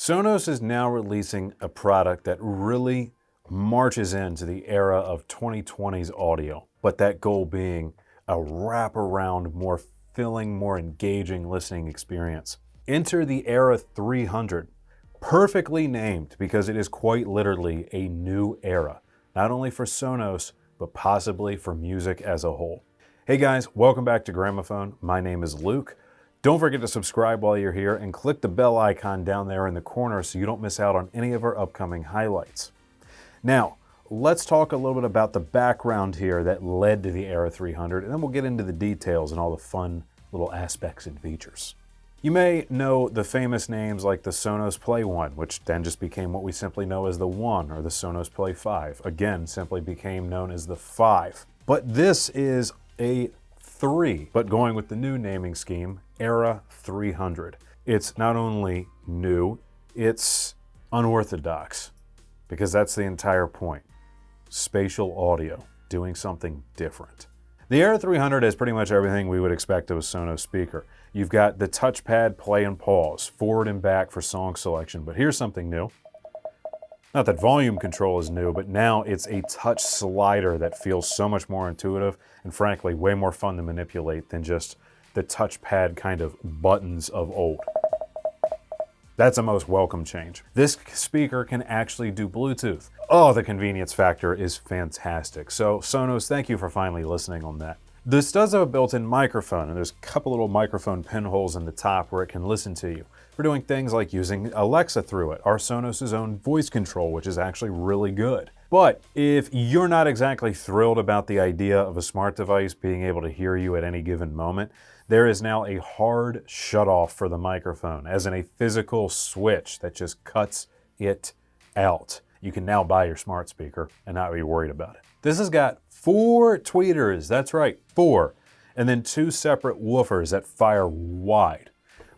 Sonos is now releasing a product that really marches into the era of 2020's audio, but that goal being a wraparound, more filling, more engaging listening experience. Enter the Era 300, perfectly named because it is quite literally a new era, not only for Sonos, but possibly for music as a whole. Hey guys, welcome back to Gramophone. My name is Luke. Don't forget to subscribe while you're here and click the bell icon down there in the corner so you don't miss out on any of our upcoming highlights. Now, let's talk a little bit about the background here that led to the Era 300, and then we'll get into the details and all the fun little aspects and features. You may know the famous names like the Sonos Play 1, which then just became what we simply know as the 1, or the Sonos Play 5. Again, simply became known as the 5. But this is a 3, but going with the new naming scheme, Era 300. It's not only new, it's unorthodox, because that's the entire point. Spatial audio, doing something different. The Era 300 has pretty much everything we would expect of a Sonos speaker. You've got the touchpad play and pause, forward and back for song selection, but here's something new. Not that volume control is new, but now it's a touch slider that feels so much more intuitive and frankly way more fun to manipulate than just the touchpad kind of buttons of old. That's a most welcome change. This speaker can actually do Bluetooth. Oh, the convenience factor is fantastic. So Sonos, thank you for finally listening on that. This does have a built-in microphone, and there's a couple little microphone pinholes in the top where it can listen to you. We're doing things like using Alexa through it, our Sonos' own voice control, which is actually really good. But if you're not exactly thrilled about the idea of a smart device being able to hear you at any given moment, there is now a hard shutoff for the microphone, as in a physical switch that just cuts it out. You can now buy your smart speaker and not be worried about it. This has got 4 tweeters, that's right, 4, and then 2 separate woofers that fire wide.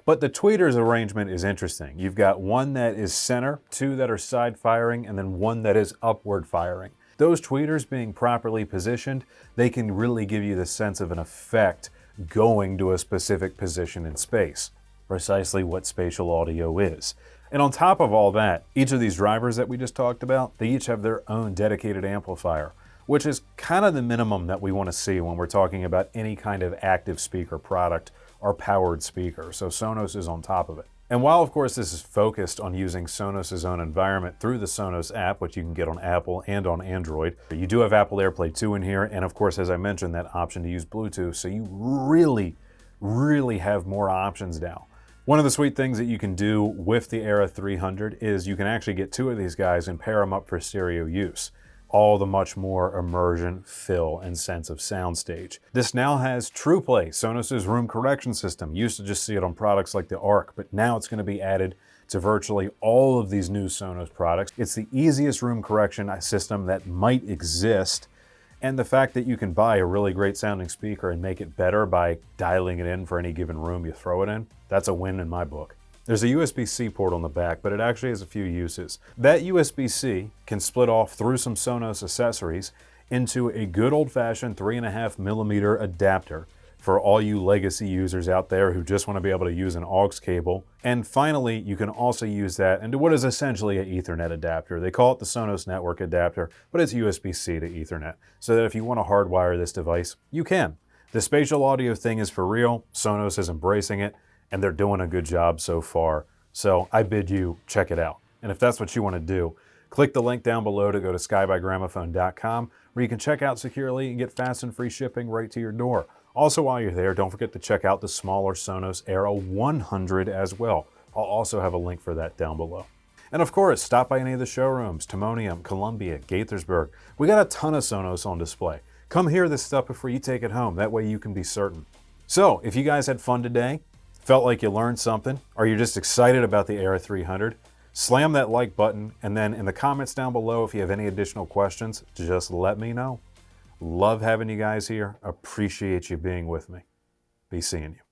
But the tweeters arrangement is interesting. You've got one that is center, 2 that are side firing, and then 1 that is upward firing. Those tweeters being properly positioned, they can really give you the sense of an effect going to a specific position in space. Precisely what spatial audio is. And on top of all that, each of these drivers that we just talked about, they each have their own dedicated amplifier, which is kind of the minimum that we want to see when we're talking about any kind of active speaker product or powered speaker. So Sonos is on top of it. And while of course this is focused on using Sonos' own environment through the Sonos app, which you can get on Apple and on Android, you do have Apple AirPlay 2 in here, and of course, as I mentioned, that option to use Bluetooth, so you really have more options now. One of the sweet things that you can do with the Era 300 is you can actually get 2 of these guys and pair them up for stereo use. All the much more immersion, fill, and sense of soundstage. This now has TruePlay, Sonos' room correction system. You used to just see it on products like the Arc, but now it's going to be added to virtually all of these new Sonos products. It's the easiest room correction system that might exist, and the fact that you can buy a really great sounding speaker and make it better by dialing it in for any given room you throw it in, that's a win in my book. There's a USB-C port on the back, but it actually has a few uses. That USB-C can split off through some Sonos accessories into a good old-fashioned 3.5mm adapter for all you legacy users out there who just want to be able to use an aux cable. And finally, you can also use that into what is essentially an Ethernet adapter. They call it the Sonos Network Adapter, but it's USB-C to Ethernet, so that if you want to hardwire this device, you can. The spatial audio thing is for real. Sonos is embracing it, and they're doing a good job so far. So I bid you check it out. And if that's what you want to do, click the link down below to go to skybygramophone.com, where you can check out securely and get fast and free shipping right to your door. Also, while you're there, don't forget to check out the smaller Sonos Era 100 as well. I'll also have a link for that down below. And of course, stop by any of the showrooms, Timonium, Columbia, Gaithersburg. We got a ton of Sonos on display. Come hear this stuff before you take it home. That way you can be certain. So, if you guys had fun today, felt like you learned something, or you're just excited about the Era 300, slam that like button, and then in the comments down below, if you have any additional questions, just let me know. Love having you guys here. Appreciate you being with me. Be seeing you.